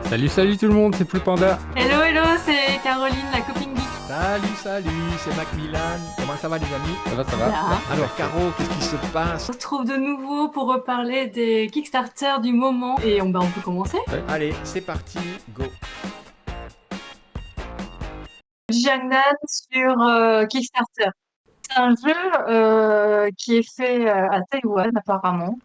Salut, salut tout le monde, c'est Plus Panda. Hello, hello, c'est Caroline, la copine geek. Salut, c'est Macmillan. Comment ça va les amis? Ça va, ça va? Bien. Alors Caro, qu'est-ce qui se passe? On se retrouve de nouveau pour reparler des Kickstarter du moment. Et on peut commencer. Allez, c'est parti, go. Jiangnan sur Kickstarter. C'est un jeu qui est fait à Taïwan apparemment.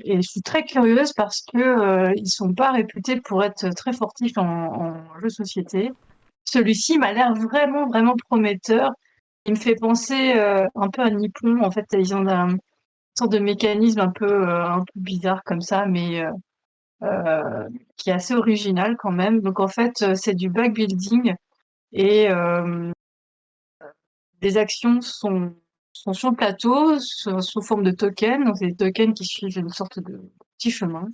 Et je suis très curieuse parce que ils sont pas réputés pour être très fortifs en jeu de société. Celui-ci m'a l'air vraiment, vraiment prometteur. Il me fait penser un peu à Nippon. En fait, ils ont une sorte de mécanisme un peu bizarre comme ça, mais qui est assez original quand même. Donc en fait, c'est du backbuilding et les actions sont sur le plateau sous forme de tokens. Donc c'est des tokens qui suivent une sorte de petit chemin.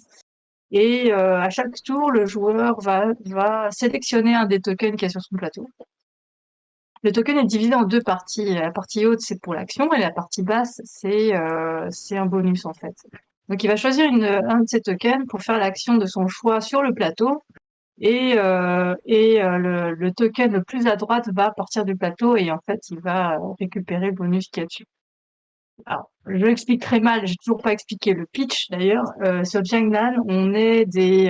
Et à chaque tour, le joueur va sélectionner un des tokens qui est sur son plateau. Le token est divisé en deux parties. La partie haute, c'est pour l'action, et la partie basse, c'est un bonus en fait. Donc il va choisir un de ces tokens pour faire l'action de son choix sur le plateau, et le token le plus à droite va partir du plateau, et en fait il va récupérer le bonus qu'il y a dessus. Alors, je l'explique très mal, j'ai toujours pas expliqué le pitch d'ailleurs. Sur Jiangnan, on est des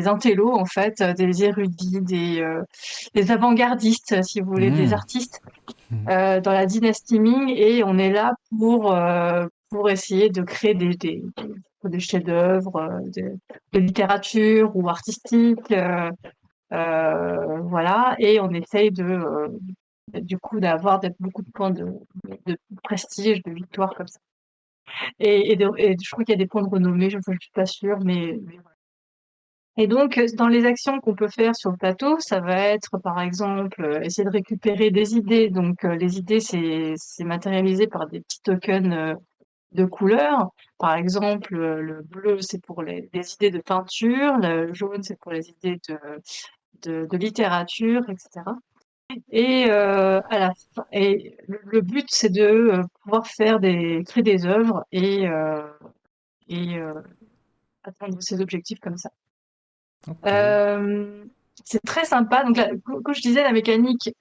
intellos en fait, des érudits, des avant-gardistes si vous voulez, des artistes dans la dynastie Ming, et on est là pour essayer de créer des chefs-d'œuvre de littérature ou artistiques, voilà, et on essaye du coup beaucoup de points de prestige, de victoire comme ça. Et je crois qu'il y a des points de renommée, je ne suis pas sûre, mais voilà. Et donc, dans les actions qu'on peut faire sur le plateau, ça va être, par exemple, essayer de récupérer des idées. Donc, les idées, c'est matérialisé par des petits tokens de couleurs. Par exemple, le bleu, c'est pour les idées de peinture, le jaune, c'est pour les idées de littérature, etc. Et le but, c'est de pouvoir créer des œuvres et atteindre ses objectifs comme ça. Ok. C'est très sympa. Donc là, quand je disais la mécanique,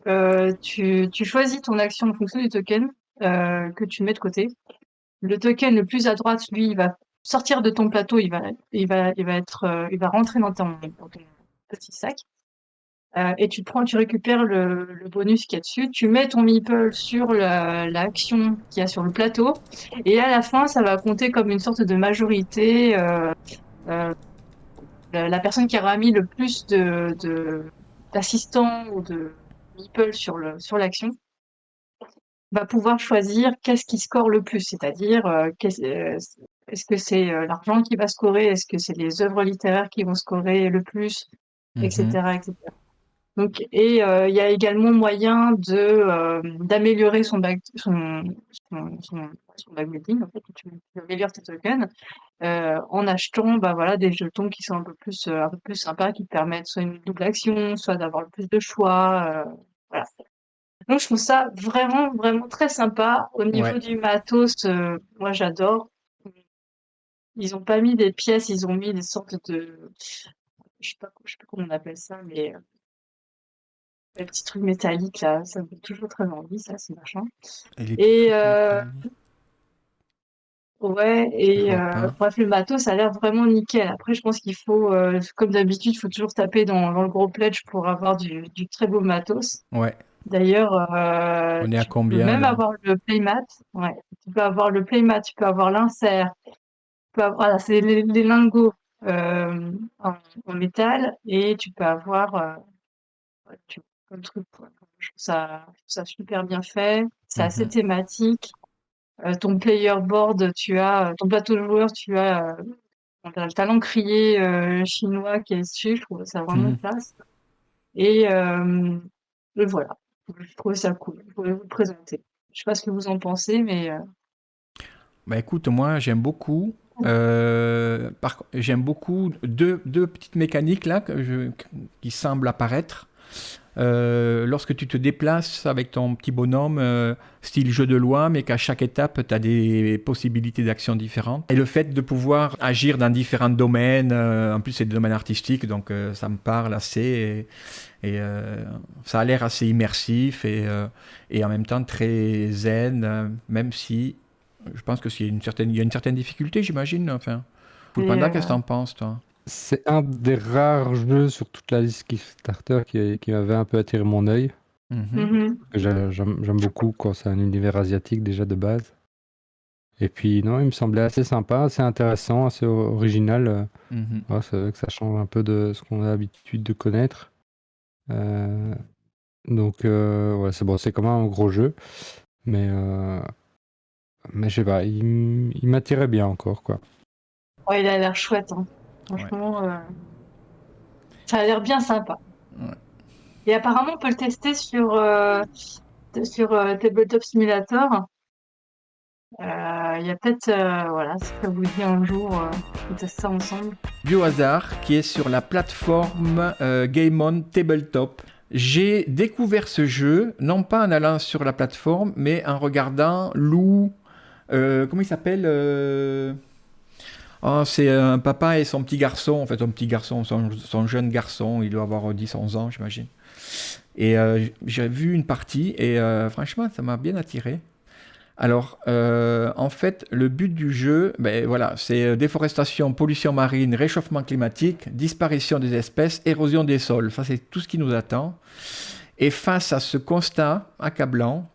tu choisis ton action en fonction du token que tu mets de côté. Le token le plus à droite, lui, il va sortir de ton plateau, il va rentrer dans ton petit sac. Et tu récupères le bonus qu'il y a dessus. Tu mets ton meeple sur l'action qu'il y a sur le plateau, et à la fin, ça va compter comme une sorte de majorité. Euh, la personne qui aura mis le plus d'assistants ou de meeple sur l'action va pouvoir choisir qu'est-ce qui score le plus, c'est-à-dire est-ce que c'est l'argent qui va scorer, est-ce que c'est les œuvres littéraires qui vont scorer le plus, Mhm. etc., etc. Donc, et il y a également moyen d'améliorer son backbuilding. En fait, tu améliores tes tokens en achetant voilà, des jetons qui sont un peu plus sympas, qui te permettent soit une double action, soit d'avoir le plus de choix. Voilà. Donc je trouve ça vraiment, vraiment très sympa. Au niveau Ouais. du matos, moi j'adore. Ils ont pas mis des pièces, ils ont mis des sortes de, je sais pas comment on appelle ça, mais les petits trucs métalliques là, ça me fait toujours très envie, ça, ces machins. Et les petits Et trucs métalliques, ouais, je et vois pas. bref, le matos ça a l'air vraiment nickel. Après, je pense qu'il faut, comme d'habitude, il faut toujours taper dans le gros pledge pour avoir du très beau matos. Ouais. D'ailleurs, On est à tu peux combien même là? avoir le playmat. Ouais, tu peux avoir le playmat, tu peux avoir l'insert, voilà, c'est les lingots en, en métal, et tu peux avoir plein de trucs, quoi. Je trouve ça super bien fait. C'est assez Mhm. thématique. Ton player board, ton plateau de joueurs, t'as le talent crié chinois qui est dessus. Je trouve ça vraiment Mhm. classe. Et, voilà. Je trouve ça cool. Je voulais vous le présenter. Je sais pas ce que vous en pensez, mais Bah écoute, moi j'aime beaucoup. J'aime beaucoup deux petites mécaniques là qui semblent apparaître. lorsque tu te déplaces avec ton petit bonhomme, style jeu de loi, mais qu'à chaque étape, tu as des possibilités d'action différentes. Et le fait de pouvoir agir dans différents domaines, en plus c'est des domaines artistiques, donc ça me parle assez, et ça a l'air assez immersif, et en même temps très zen, même si je pense qu'il y a une certaine difficulté, j'imagine. Enfin, Full Et, Panda, qu'est-ce que t'en penses, toi? C'est un des rares jeux sur toute la liste Kickstarter qui m'avait un peu attiré mon œil. Mhm. J'aime beaucoup quand c'est un univers asiatique déjà de base. Et puis non, il me semblait assez sympa, assez intéressant, assez original. Mhm. Ouais, c'est vrai que ça change un peu de ce qu'on a l'habitude de connaître. Donc ouais, c'est bon, c'est quand même un gros jeu, mais je sais pas, il m'attirait bien encore quoi. ouais, il a l'air chouette, hein. Franchement, ça a l'air bien sympa. Ouais. Et apparemment, on peut le tester sur Tabletop Simulator. Il y a peut-être, voilà, si ça vous dit un jour, on teste ça ensemble. Biohazard, qui est sur la plateforme Game On Tabletop. J'ai découvert ce jeu, non pas en allant sur la plateforme, mais en regardant Lou. Comment il s'appelle c'est un papa et son petit garçon, en fait, son jeune garçon, il doit avoir 10-11 ans, j'imagine. Et j'ai vu une partie, et franchement, ça m'a bien attiré. Alors, en fait, le but du jeu, ben, voilà, c'est déforestation, pollution marine, réchauffement climatique, disparition des espèces, érosion des sols. Ça, c'est tout ce qui nous attend. Et face à ce constat accablant,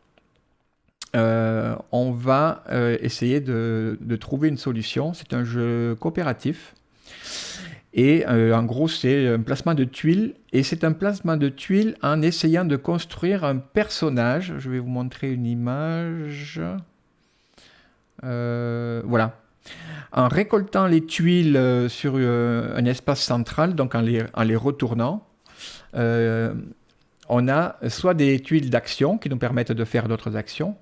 on va essayer de trouver une solution. C'est un jeu coopératif. Et en gros, c'est un placement de tuiles. Et c'est un placement de tuiles en essayant de construire un personnage. Je vais vous montrer une image. Voilà. En récoltant les tuiles sur un espace central, donc en les retournant, on a soit des tuiles d'action qui nous permettent de faire d'autres actions,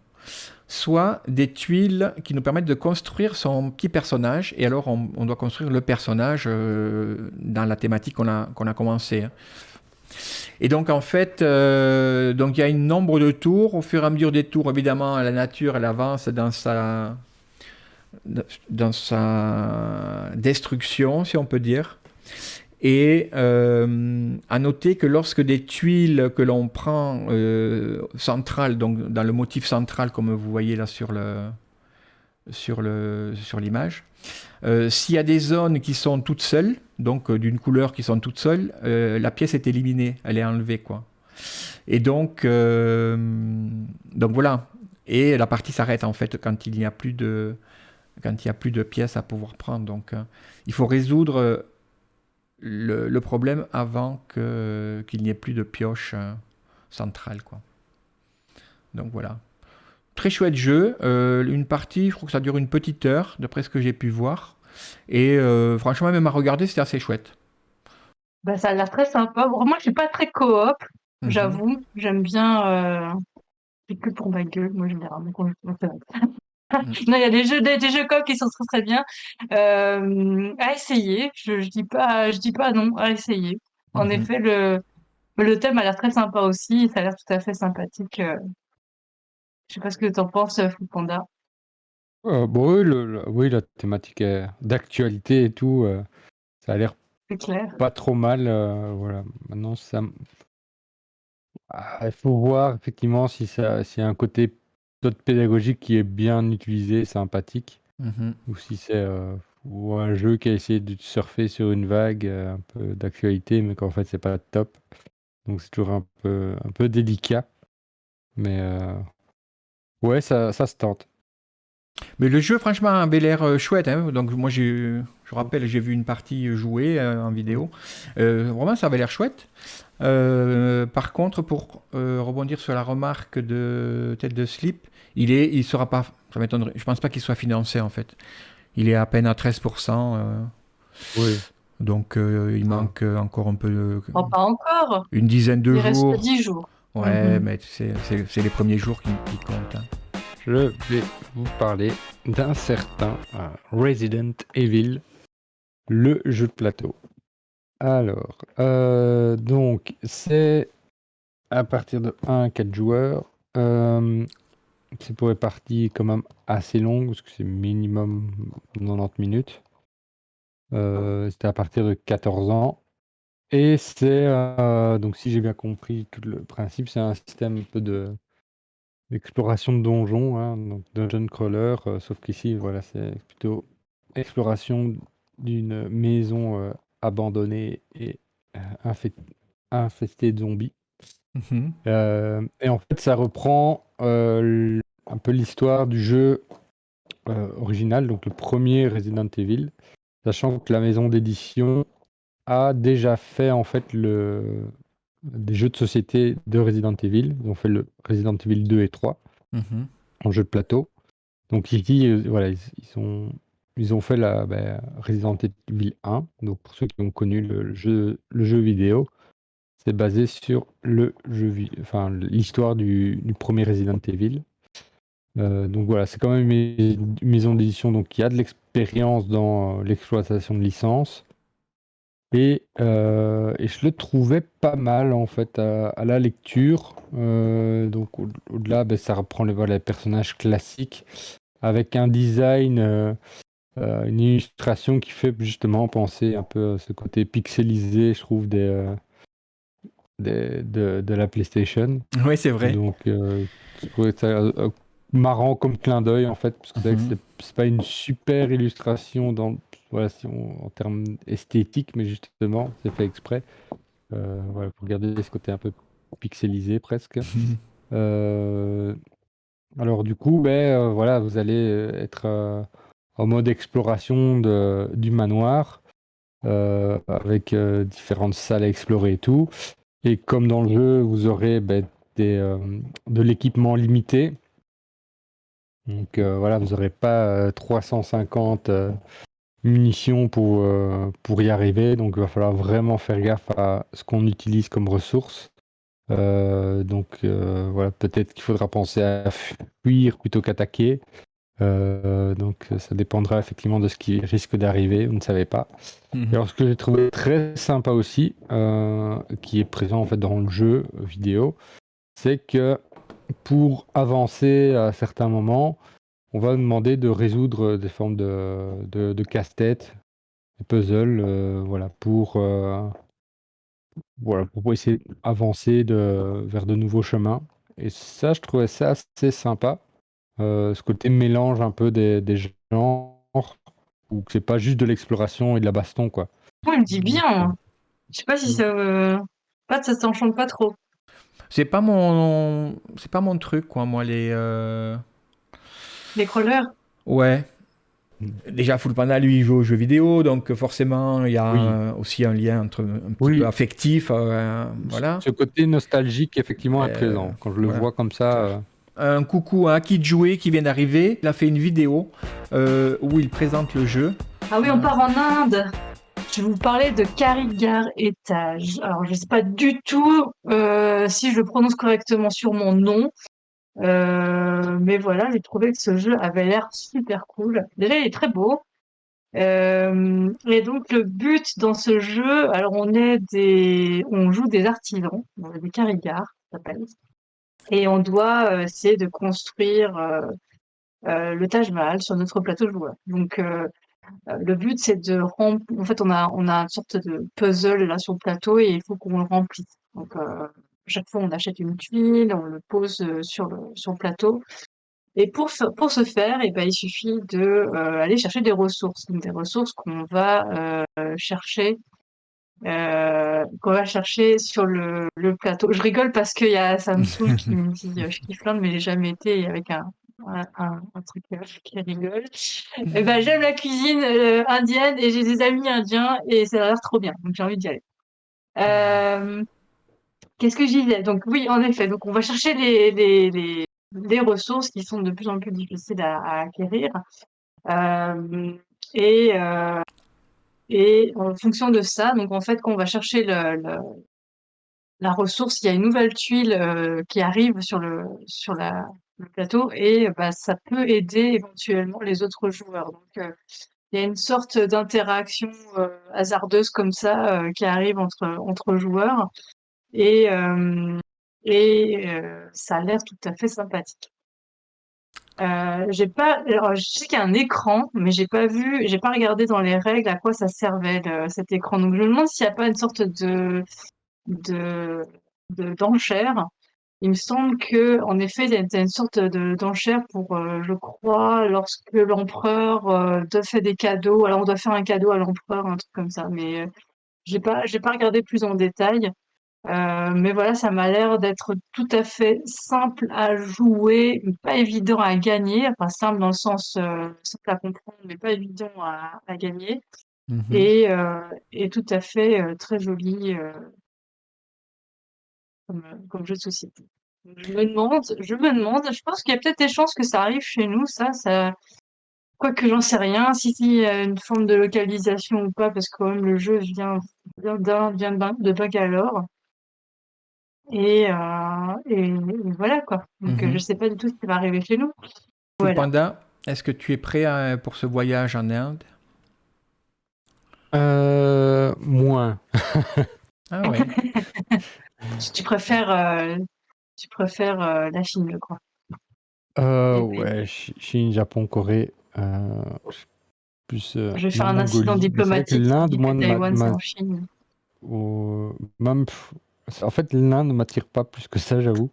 soit des tuiles qui nous permettent de construire son petit personnage. Et alors, on doit construire le personnage dans la thématique qu'on a commencé. Et donc, en fait, donc il y a un nombre de tours. Au fur et à mesure des tours, évidemment, la nature, elle avance dans sa destruction, si on peut dire. Et à noter que lorsque des tuiles que l'on prend centrales, donc dans le motif central, comme vous voyez là sur l'image, s'il y a des zones qui sont toutes seules, donc d'une couleur qui sont toutes seules, la pièce est éliminée, elle est enlevée, quoi. Et donc voilà. Et la partie s'arrête en fait quand il n'y a plus de pièces à pouvoir prendre. Donc il faut résoudre le problème avant qu'il n'y ait plus de pioche centrale, quoi. Donc voilà. Très chouette jeu. Une partie, je crois que ça dure une petite heure, d'après ce que j'ai pu voir. Et franchement, même à regarder, c'était assez chouette. Bah, ça a l'air très sympa. Bon, moi, je suis pas très coop, j'avoue. J'aime bien. C'est que pour ma gueule. Moi, généralement, quand je fais non, il y a des jeux coop qui sont très très bien. À essayer. Je dis pas non. À essayer. En effet, le thème a l'air très sympa aussi. Ça a l'air tout à fait sympathique. Je sais pas ce que t'en penses, Full Panda. Bon, oui, la thématique est d'actualité et tout. Ça a l'air C'est clair. pas trop mal. Voilà. Maintenant, il faut voir effectivement s'il y a un côté peut-être pédagogique qui est bien utilisé, sympathique, ou si c'est ou un jeu qui a essayé de surfer sur une vague un peu d'actualité, mais qu'en fait c'est pas top. Donc c'est toujours un peu délicat. Mais ouais, ça se tente. Mais le jeu, franchement, avait l'air chouette, hein. Donc moi, je rappelle, j'ai vu une partie jouée en vidéo. Vraiment, ça avait l'air chouette. Par contre, pour rebondir sur la remarque de Tête de Slip, il sera pas, ça m'étonnerait, je pense pas qu'il soit financé en fait. Il est à peine à 13%. Oui. Donc il manque encore un peu. Oh, pas encore. Une dizaine de Il jours. reste 10 jours. Ouais, mais c'est les premiers jours qui comptent, hein. Je vais vous parler d'un certain Resident Evil, le jeu de plateau. Alors, donc, c'est à partir de 1 à 4 joueurs. C'est pour les parties quand même assez longues, parce que c'est minimum 90 minutes. C'était à partir de 14 ans. Et c'est, donc si j'ai bien compris tout le principe, c'est un système un peu d'exploration de donjons, hein, donc dungeon crawler, sauf qu'ici, voilà, c'est plutôt exploration d'une maison abandonnée et infestée de zombies. Mhm. Et en fait, ça reprend un peu l'histoire du jeu original, donc le premier Resident Evil, sachant que la maison d'édition a déjà fait en fait des jeux de société de Resident Evil. Ils ont fait le Resident Evil 2 et 3 Mhm. en jeu de plateau. Donc ici, voilà, ils ont fait Resident Evil 1. Donc pour ceux qui ont connu le jeu vidéo, c'est basé sur l'histoire du premier Resident Evil. Donc voilà, c'est quand même une maison d'édition donc qui a de l'expérience dans l'exploitation de licences. Et je le trouvais pas mal en fait à la lecture. Donc au-delà, ça reprend les personnages classiques avec un design, une illustration qui fait justement penser un peu à ce côté pixelisé, je trouve, de la PlayStation. Oui, c'est vrai. Donc je trouvais ça marrant comme clin d'œil en fait, parce que c'est vrai que Mhm. c'est pas une super illustration voilà, en termes esthétiques, mais justement, c'est fait exprès. Voilà, pour garder ce côté un peu pixelisé presque. Euh, alors du coup, voilà, vous allez être en mode exploration du manoir, avec différentes salles à explorer et tout. Et comme dans le jeu, vous aurez de l'équipement limité. Donc voilà, vous n'aurez pas 350 munitions pour y arriver. Donc il va falloir vraiment faire gaffe à ce qu'on utilise comme ressources. Donc voilà, peut-être qu'il faudra penser à fuir plutôt qu'attaquer. Donc ça dépendra effectivement de ce qui risque d'arriver, vous ne savez pas. Et Mhm. alors ce que j'ai trouvé très sympa aussi, qui est présent en fait dans le jeu vidéo, c'est que pour avancer à certains moments, on va nous demander de résoudre des formes de casse-tête, des puzzles, voilà, pour essayer d'avancer vers de nouveaux chemins. Et ça, je trouvais ça assez sympa. Ce côté mélange un peu des genres, où c'est pas juste de l'exploration et de la baston, quoi. Moi, il me dit Donc, bien, hein. Je sais pas si ça, ça t'enchante pas trop. C'est pas mon truc, quoi, moi, Les crawlers. Ouais. mm. Déjà, Full Panda, lui, il joue aux jeux vidéo, donc forcément, il y a Oui, aussi un lien un petit peu oui, affectif, voilà. ce côté nostalgique, effectivement, est Euh, présent. Quand je le voilà. vois comme ça, Un coucou à Aki Joué qui vient d'arriver. Il a fait une vidéo où il présente le jeu. Ah oui, on part en Inde. Je vais vous parler de Karigar Étage. Alors, je sais pas du tout si je le prononce correctement sur mon nom. Mais voilà, j'ai trouvé que ce jeu avait l'air super cool. Déjà, il est très beau. Et donc, le but dans ce jeu, alors on joue des artisans, des Karigars, ça s'appelle. Et on doit essayer de construire le Taj Mahal sur notre plateau joueur. Donc, le but, c'est en fait, on a une sorte de puzzle là sur le plateau et il faut qu'on le remplisse. Donc, chaque fois, on achète une tuile, on le pose sur le plateau. Et pour ce faire, eh ben, il suffit de aller chercher des ressources. Donc, des ressources qu'on va chercher sur le plateau. Je rigole parce qu'il y a Samsung qui me dit je kiffe l'Inde, mais j'ai jamais été avec un truc qui rigole. Et ben, j'aime la cuisine indienne et j'ai des amis indiens et ça a l'air trop bien. Donc j'ai envie d'y aller. Euh, Qu'est-ce que je disais? Donc oui, en effet. Donc on va chercher les ressources qui sont de plus en plus difficiles à acquérir. Euh, et, euh, et en fonction de ça, donc en fait, quand on va chercher la ressource, il y a une nouvelle tuile qui arrive le plateau et bah, ça peut aider éventuellement les autres joueurs. Donc il y a une sorte d'interaction hasardeuse comme ça qui arrive entre joueurs et et ça a l'air tout à fait sympathique. Alors, je sais qu'il y a un écran, mais j'ai pas regardé dans les règles à quoi ça servait cet écran. Donc je me demande s'il n'y a pas une sorte de d'enchère. Il me semble que, en effet, il y a une sorte d'enchère pour, je crois, lorsque l'empereur te fait des cadeaux. Alors on doit faire un cadeau à l'empereur, un truc comme ça. Mais j'ai pas regardé plus en détail. Mais voilà, ça m'a l'air d'être tout à fait simple à jouer, mais pas évident à gagner. Enfin, simple dans le sens simple à comprendre, mais pas évident à gagner. Et, et tout à fait très joli comme jeu de société. Donc, je me demande, je pense qu'il y a peut-être des chances que ça arrive chez nous, ça, quoique j'en sais rien, s'il y a une forme de localisation ou pas, parce que quand même le jeu vient de Bangalore. Et voilà quoi. Donc je sais pas du tout ce qui va arriver chez nous. Voilà. Panda, est-ce que tu es prêt pour ce voyage en Inde? Moins. Ah ouais. Tu préfères la Chine, je crois. Ouais, Chine, Japon, Corée. Plus Je vais faire un incident Mongolie. Mais c'est vrai que diplomatique. l'Inde, moi, Taïwan, c'est en Chine. même, en fait, l'Inde ne m'attire pas plus que ça, j'avoue.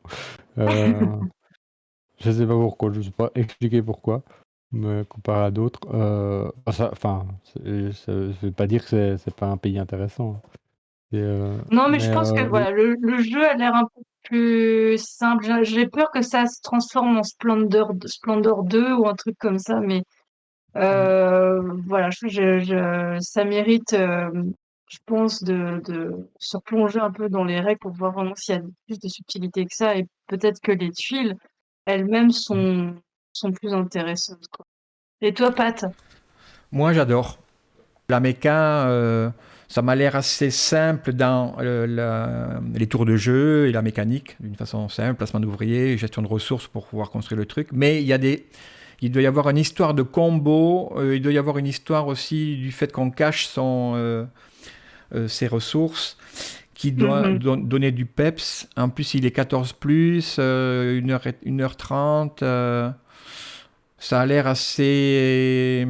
Je sais pas pourquoi, je sais pas expliquer pourquoi, mais comparé à d'autres, ça veut pas dire que c'est pas un pays intéressant. Non, mais je pense que voilà, le jeu a l'air un peu plus simple. J'ai peur que ça se transforme en Splendor 2 ou un truc comme ça, mais voilà, ça mérite, je pense, de se replonger un peu dans les règles pour voir vraiment s'il y a plus de subtilité que ça, et peut-être que les tuiles elles-mêmes sont plus intéressantes, quoi. Et toi, Pat? Moi, j'adore. La méca, ça m'a l'air assez simple dans les tours de jeu et la mécanique, d'une façon simple, placement d'ouvriers, gestion de ressources pour pouvoir construire le truc. Mais il doit y avoir une histoire de combo, il doit y avoir une histoire aussi du fait qu'on cache ses ressources, qui doit donner du peps. En plus, il est 14+, 1h30. Ça a l'air assez...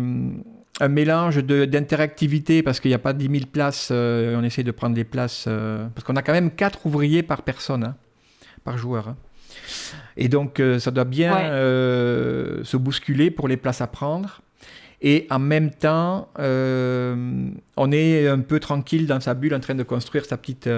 un mélange d'interactivité, parce qu'il n'y a pas 10 000 places. On essaie de prendre des places... parce qu'on a quand même 4 ouvriers par personne, hein, par joueur. Hein. Et donc, ça doit bien se bousculer pour les places à prendre. Et en même temps, on est un peu tranquille dans sa bulle en train de construire sa petite,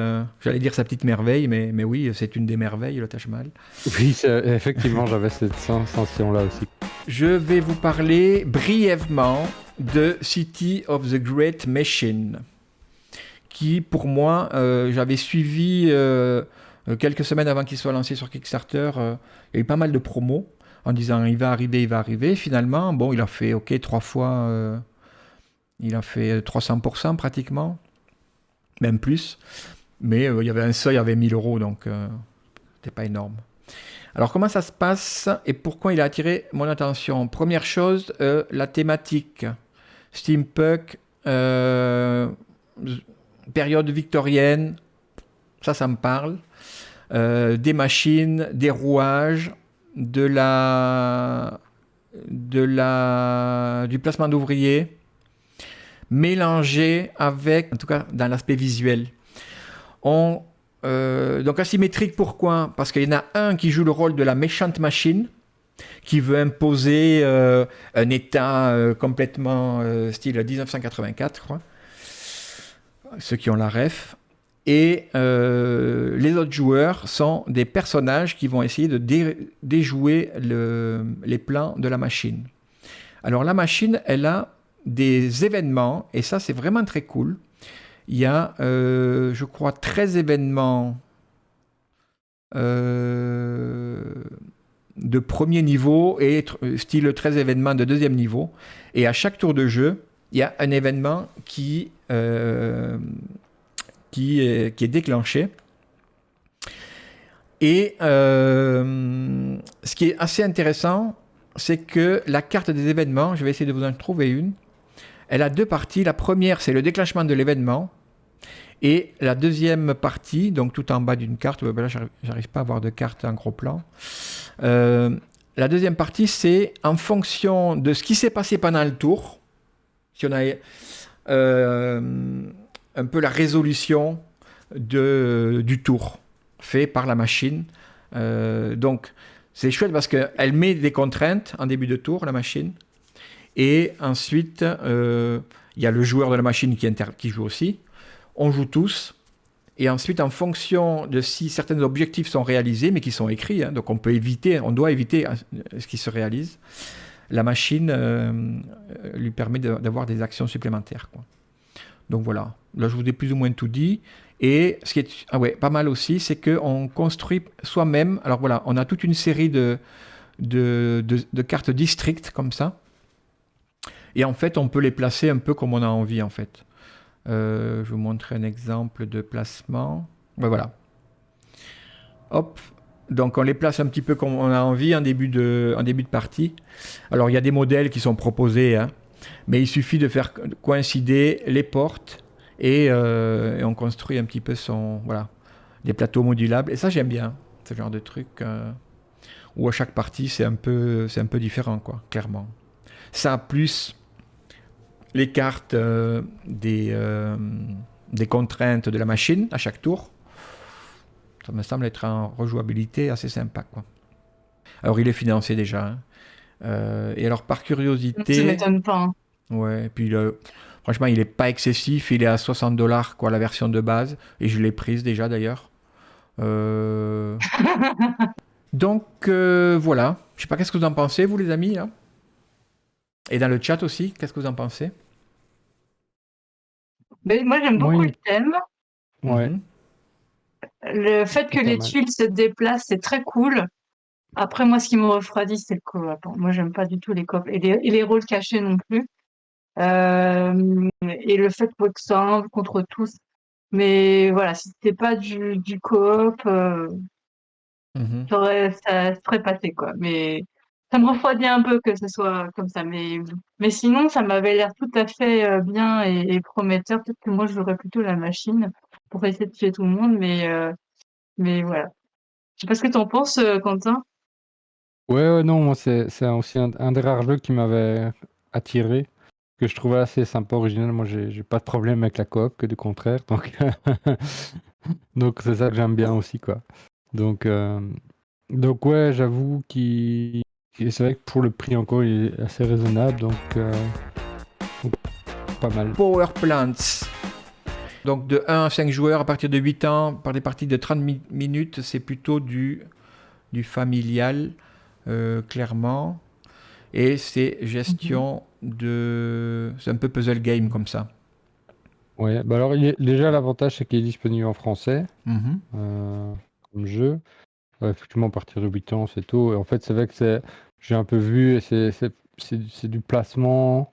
j'allais dire sa petite merveille, mais oui, c'est une des merveilles, le Taj Mahal. Oui, effectivement, j'avais cette sensation-là aussi. Je vais vous parler brièvement de City of the Great Machine, qui pour moi, j'avais suivi quelques semaines avant qu'il soit lancé sur Kickstarter. Il y a eu pas mal de promos en disant il va arriver. Finalement, bon, il a fait 3 fois, il a fait 300% pratiquement, même plus. Mais il y avait un seuil, il y avait 1000 €, donc c'était pas énorme. Alors comment ça se passe et pourquoi il a attiré mon attention? Première chose, la thématique steampunk, période victorienne, ça me parle. Des machines, des rouages, du placement d'ouvriers, mélangé avec, en tout cas dans l'aspect visuel. Donc asymétrique, pourquoi? Parce qu'il y en a un qui joue le rôle de la méchante machine, qui veut imposer un état complètement style 1984, je crois. Ceux qui ont la ref. Et les autres joueurs sont des personnages qui vont essayer de déjouer les plans de la machine. Alors la machine, elle a des événements, et ça c'est vraiment très cool. Il y a, je crois, 13 événements de premier niveau et style 13 événements de deuxième niveau. Et à chaque tour de jeu, il y a un événement qui est déclenché. Et ce qui est assez intéressant, c'est que la carte des événements, je vais essayer de vous en trouver une, elle a 2 parties. La première, c'est le déclenchement de l'événement. Et la deuxième partie, donc tout en bas d'une carte, là j'arrive pas à avoir de carte en gros plan. La deuxième partie, c'est en fonction de ce qui s'est passé pendant le tour, si on a un peu la résolution du tour fait par la machine. Donc c'est chouette parce qu'elle met des contraintes en début de tour, la machine. Et ensuite, il y a le joueur de la machine qui joue aussi. On joue tous. Et ensuite, en fonction de si certains objectifs sont réalisés, mais qui sont écrits, donc on doit éviter ce qui se réalise, la machine lui permet d'avoir des actions supplémentaires, quoi. Donc voilà. Là, je vous ai plus ou moins tout dit. Et ce qui est pas mal aussi, c'est qu'on construit soi-même. Alors voilà, on a toute une série de cartes districts comme ça. Et en fait, on peut les placer un peu comme on a envie, en fait. Je vais vous montrer un exemple de placement. Voilà. Hop. Donc, on les place un petit peu comme on a envie en début de partie. Alors, il y a des modèles qui sont proposés, hein, mais il suffit de faire coïncider les portes et on construit un petit peu des plateaux modulables. Et ça, j'aime bien, ce genre de truc où à chaque partie, c'est un peu différent, quoi, clairement. Ça, plus les cartes des contraintes de la machine à chaque tour. Ça me semble être en rejouabilité assez sympa, quoi. Alors, il est financé déjà. Hein. Et alors, par curiosité... Ça ne m'étonne pas. Hein. Ouais, et puis franchement, il n'est pas excessif. Il est à $60, quoi, la version de base. Et je l'ai prise déjà, d'ailleurs. Donc, voilà. Je sais pas, qu'est-ce que vous en pensez, vous, les amis, là ? Et dans le chat aussi, qu'est-ce que vous en pensez ? Mais moi, j'aime beaucoup le thème. Ouais. Le fait que les tuiles se déplacent, c'est très cool. Après, moi, ce qui me refroidit, c'est le coop. Moi, j'aime pas du tout les coops. Et les rôles cachés non plus. Et le fait que ça un contre tous. Mais voilà, si c'était pas du coop, ça serait passé, quoi. Mais ça me refroidit un peu que ce soit comme ça. Mais sinon, ça m'avait l'air tout à fait bien et prometteur. Peut-être que moi, je jouerais plutôt la machine pour essayer de tuer tout le monde. Mais voilà. Je sais pas ce que t'en penses, Quentin. Ouais, non, moi, c'est aussi un des rares jeux qui m'avait attiré, que je trouvais assez sympa, original. Moi, j'ai pas de problème avec la coop, que du contraire. Donc c'est ça que j'aime bien aussi, quoi. Donc ouais, j'avoue c'est vrai que pour le prix encore, il est assez raisonnable, donc pas mal. Power Plants. Donc de 1 à 5 joueurs à partir de 8 ans, par des parties de 30 minutes, c'est plutôt du familial, clairement. Et c'est gestion c'est un peu puzzle game comme ça. Ouais, bah alors déjà l'avantage c'est qu'il est disponible en français comme jeu. Effectivement, à partir de 8 ans, c'est tôt. Et en fait, c'est vrai que j'ai un peu vu, c'est du placement,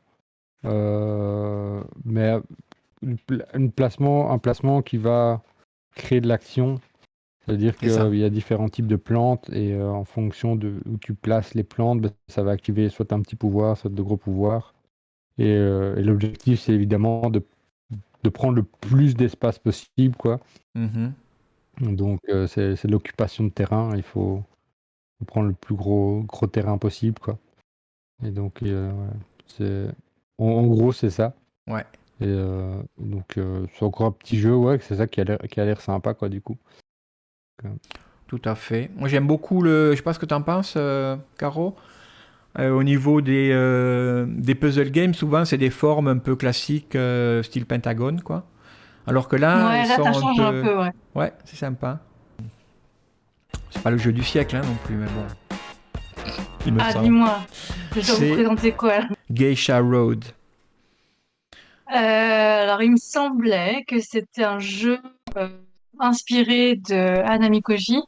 mais un placement qui va créer de l'action. C'est-à-dire qu'il y a différents types de plantes et en fonction de où tu places les plantes, ça va activer soit un petit pouvoir, soit de gros pouvoirs. Et l'objectif, c'est évidemment de prendre le plus d'espace possible, quoi. Donc, c'est de l'occupation de terrain. Il faut prendre le plus gros terrain possible, quoi. Et donc, en gros, c'est ça. Ouais. Et donc, c'est encore un petit jeu, ouais, c'est ça qui a l'air sympa, quoi, du coup. Tout à fait. Moi, j'aime beaucoup je sais pas ce que tu en penses, Caro. Au niveau des puzzle games, souvent, c'est des formes un peu classiques, style Pentagone, quoi. Alors que là, ouais, elles là sont ça change un peu, ouais. Ouais, c'est sympa. C'est pas le jeu du siècle, hein, non plus, mais bon. Il me semble. Dis-moi, je dois vous présenter quoi, là ? Geisha Road. Alors, il me semblait que c'était un jeu inspiré de Hanami Koji.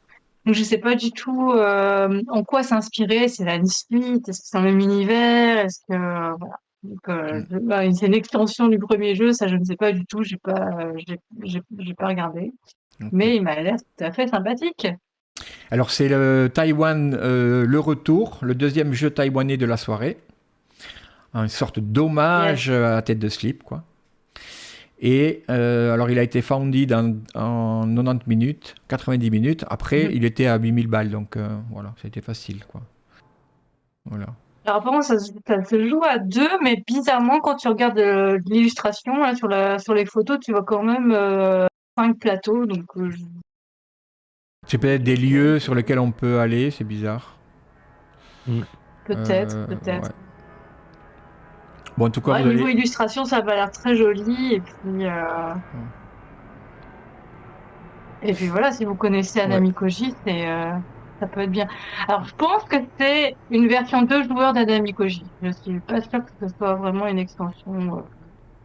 Donc, je sais pas du tout en quoi c'est inspiré. C'est la suite? Est-ce que c'est un même univers? Est-ce que voilà. Donc, c'est une extension du premier jeu. Ça, je ne sais pas du tout. J'ai pas regardé. Okay. Mais il m'a l'air tout à fait sympathique. Alors, c'est le Taïwan, le retour, le deuxième jeu taïwanais de la soirée. Une sorte d'hommage à Tête de slip, quoi. Et alors, il a été founded en 90 minutes, 90 minutes. Après, il était à 8000 balles. Donc, voilà, c'était facile, quoi. Voilà. Alors, apparemment, ça se joue à 2, mais bizarrement, quand tu regardes l'illustration, là, sur les photos, tu vois quand même 5 plateaux. Donc, C'est peut-être des lieux sur lesquels on peut aller, c'est bizarre. peut-être. Ouais. Bon, en tout cas, Ouais, niveau illustration, ça va l'air très joli. Et puis voilà, si vous connaissez Hanami Koji, ça peut être bien. Alors, je pense que c'est une version 2 joueurs d'Hanami Koji. Je suis pas sûre que ce soit vraiment une extension.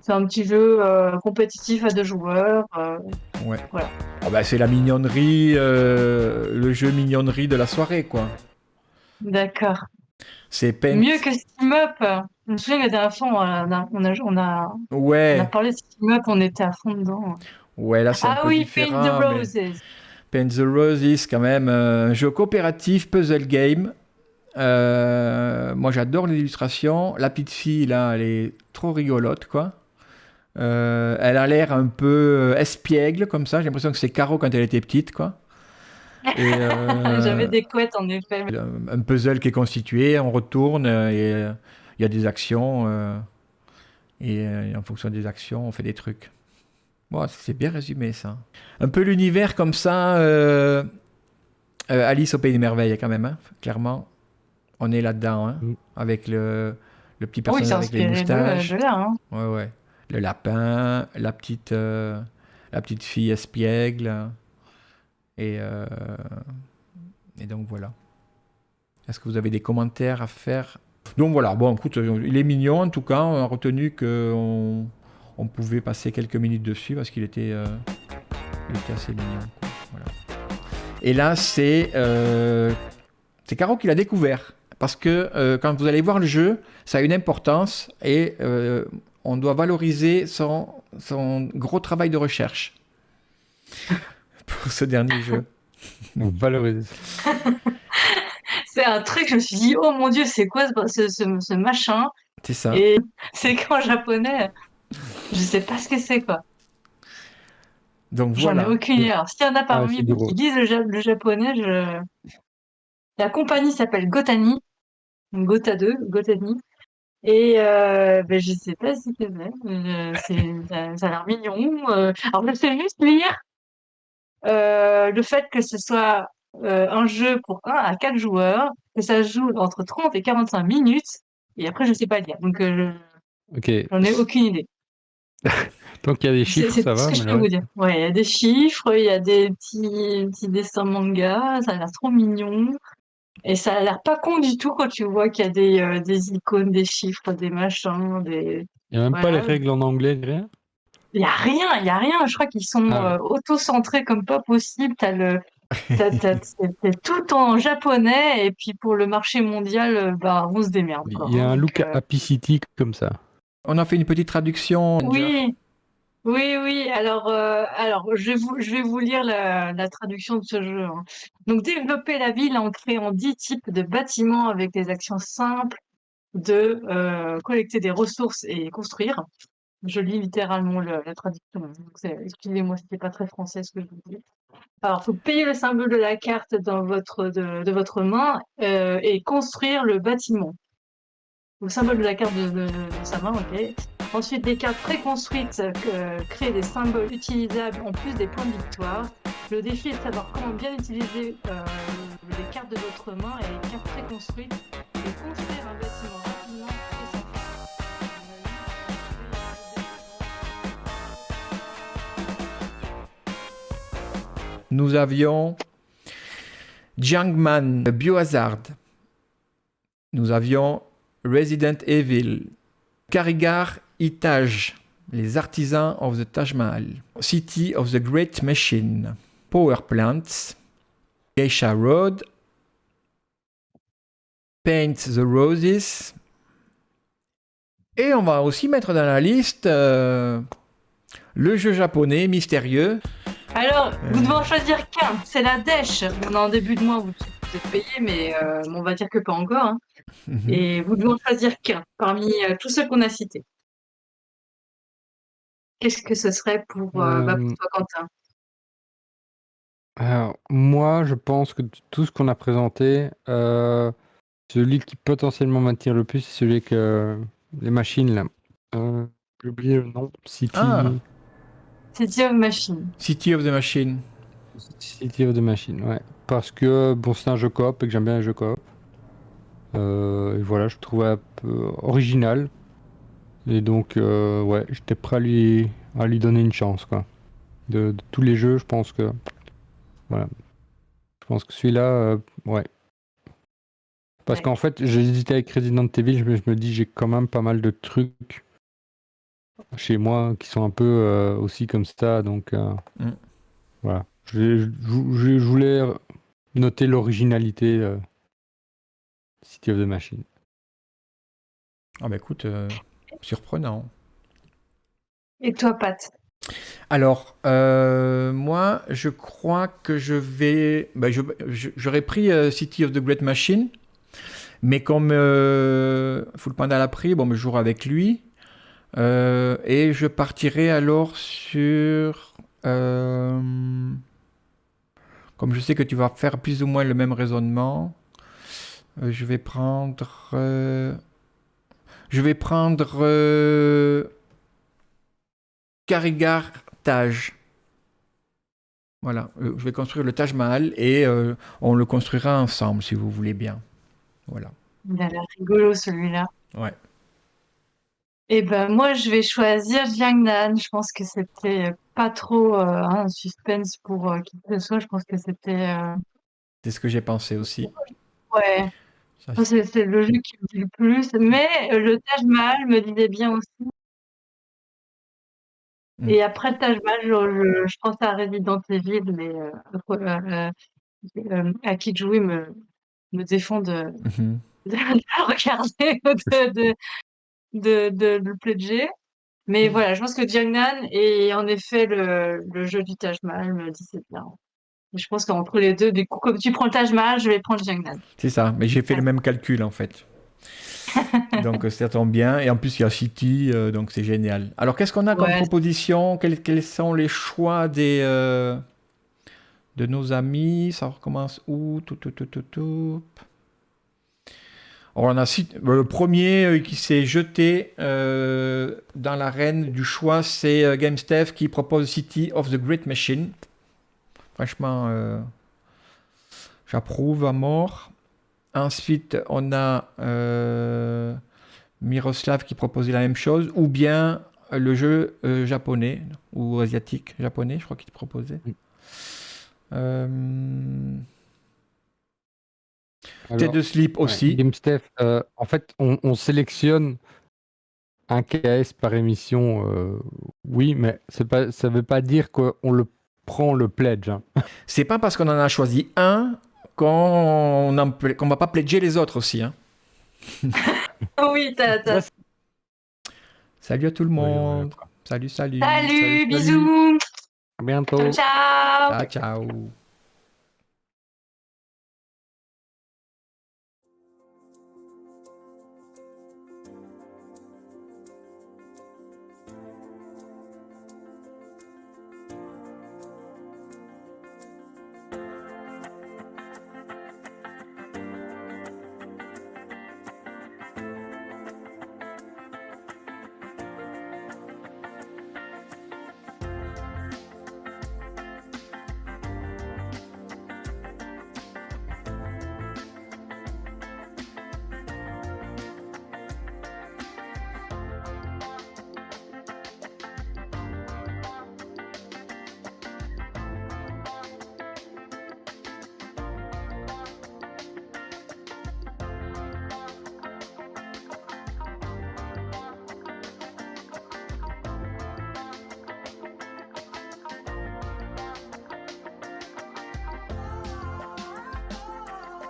C'est un petit jeu compétitif à 2 joueurs. Ouais. Voilà. Oh bah, c'est la mignonnerie, le jeu mignonnerie de la soirée, quoi. D'accord. C'est Paint. Mieux que Steam Up. Je me souviens, la dernière fois, on a parlé de Steam Up, on était à fond dedans. Ouais, là, c'est un peu différent. Paint the Roses. Paint the Roses, quand même, un jeu coopératif, puzzle game. Moi, j'adore l'illustration. La petite fille, là, elle est trop rigolote, quoi. Elle a l'air un peu espiègle, comme ça. J'ai l'impression que c'est Caro quand elle était petite, quoi. Et, j'avais des couettes, en effet. Un puzzle qui est constitué, on retourne et il y a des actions. Et en fonction des actions, on fait des trucs. Bon, c'est bien résumé, ça. Un peu l'univers comme ça. Alice au Pays des Merveilles, quand même, hein, clairement. On est là-dedans, hein, avec le petit personnage avec les moustaches. De là, hein. Ouais. Le lapin, la petite fille espiègle. Et donc voilà. Est-ce que vous avez des commentaires à faire? Donc voilà, bon, écoute, il est mignon en tout cas. On a retenu qu'on pouvait passer quelques minutes dessus parce qu'il était assez mignon, quoi. Voilà. Et là, c'est Caro qui l'a découvert. Parce que quand vous allez voir le jeu, ça a une importance et on doit valoriser son gros travail de recherche pour ce dernier jeu. Valoriser. C'est un truc, je me suis dit, oh mon Dieu, c'est quoi ce machin? C'est ça. Et c'est écrit en japonais. Je sais pas ce que c'est, quoi. Donc j'en voilà. ai aucune idée. Alors, s'il y en a parmi vous qui lisent le japonais, la compagnie s'appelle Gotani. Gota 2, Gotani. Et je sais pas si c'est vrai. Ça a l'air mignon. Alors, je sais juste lire le fait que ce soit un jeu pour 1 à 4 joueurs, que ça se joue entre 30 et 45 minutes, et après, je sais pas lire. Donc, j'en ai aucune idée. Tant qu'il y a des chiffres, ça va. C'est ce que je peux vous dire. Ouais, il y a des chiffres, il y a des petits dessins manga, ça a l'air trop mignon. Et ça a l'air pas con du tout quand tu vois qu'il y a des icônes, des chiffres, des machins, Il n'y a même pas les règles en anglais, rien? Il y a rien. Je crois qu'ils sont auto-centrés comme pas possible. C'est tout en japonais et puis pour le marché mondial, on se démerde. Il y a un look Happy City comme ça. On a fait une petite traduction. Oui. Alors, je vais vous lire la traduction de ce jeu, hein. Donc, développer la ville en créant 10 types de bâtiments avec des actions simples de collecter des ressources et construire. Je lis littéralement la traduction. Excusez-moi, c'était pas très français ce que je vous dis. Alors, il faut payer le symbole de la carte de votre main et construire le bâtiment. Le symbole de la carte de sa main, ok. Ensuite, des cartes préconstruites créent des symboles utilisables en plus des points de victoire. Le défi est de savoir comment bien utiliser les cartes de votre main et les cartes préconstruites et construire un bâtiment rapidement et sans faute. Nous avions Junkman, Biohazard. Nous avions Resident Evil, Karigar Itaj, les artisans of the Taj Mahal, City of the Great Machine, Power Plants, Geisha Road, Paint the Roses. Et on va aussi mettre dans la liste le jeu japonais mystérieux. Alors, vous devez en choisir qu'un, c'est la dèche. On est en début de mois, vous êtes payé, mais on va dire que pas encore, hein. Et vous devez en choisir qu'un parmi tous ceux qu'on a cités. qu'est-ce que ce serait pour toi, Quentin? Alors, moi, je pense que tout ce qu'on a présenté, celui qui potentiellement m'attire le plus, c'est celui que les machines, là. J'ai oublié le nom. City of Machine. City of the Machine. City of the Machine, ouais. Parce que, bon, c'est un jeu coop et que j'aime bien les jeux coop. Et voilà, je trouvais un peu original. Et donc, ouais, j'étais prêt à lui donner une chance, quoi. De tous les jeux, je pense que... Voilà. Je pense que celui-là, ouais. Parce qu'en fait, j'ai hésité avec Resident Evil, je me dis, j'ai quand même pas mal de trucs chez moi qui sont un peu aussi comme ça, donc voilà. Je voulais noter l'originalité City of the Machine. Ah bah écoute, surprenant. Et toi, Pat? Alors, moi, je crois que je vais... Bah, j'aurais pris City of the Great Machine, mais comme Full Panda l'a pris, bon, je jouerai avec lui. Et je partirai alors sur... comme je sais que tu vas faire plus ou moins le même raisonnement, je vais prendre... Karigar Taj. Voilà, je vais construire le Taj Mahal et on le construira ensemble si vous voulez bien. Voilà. Il a l'air rigolo celui-là. Ouais. Et ben moi je vais choisir Jiangnan. Je pense que c'était pas trop un suspense pour qui que ce soit. Je pense que c'était C'est ce que j'ai pensé aussi. ouais. C'est le jeu qui me dit le plus. Mais le Taj Mahal me disait bien aussi. Et après le Taj Mahal, je pense à Resident Evil, mais Akijui me défend de regarder de le pledger. Mais voilà, je pense que Jiangnan et en effet le jeu du Taj Mahal me dit c'est bien. Je pense qu'entre les deux, du coup, comme tu prends le Taj Mahal, je vais prendre Jiangnan. C'est ça, mais j'ai fait le même calcul en fait. Donc ça tombe bien. Et en plus, il y a City, donc c'est génial. Alors, qu'est-ce qu'on a comme proposition? Quels sont les choix de nos amis? Ça recommence où? Alors, on a le premier qui s'est jeté dans l'arène du choix, c'est GameStef qui propose City of the Great Machine. Franchement, j'approuve à mort. Ensuite, on a Miroslav qui proposait la même chose, ou bien le jeu japonais, ou asiatique, japonais, je crois qu'il proposait. Dead to Sleep aussi. GameStef, en fait, on sélectionne un KS par émission, oui, mais ça veut pas dire qu'on le prend le pledge. Hein. C'est pas parce qu'on en a choisi un qu'on va pas pledger les autres aussi. Hein. Oui, t'as... Salut à tout le monde. Salut. Salut, bisous. À bientôt. Ciao. Ciao.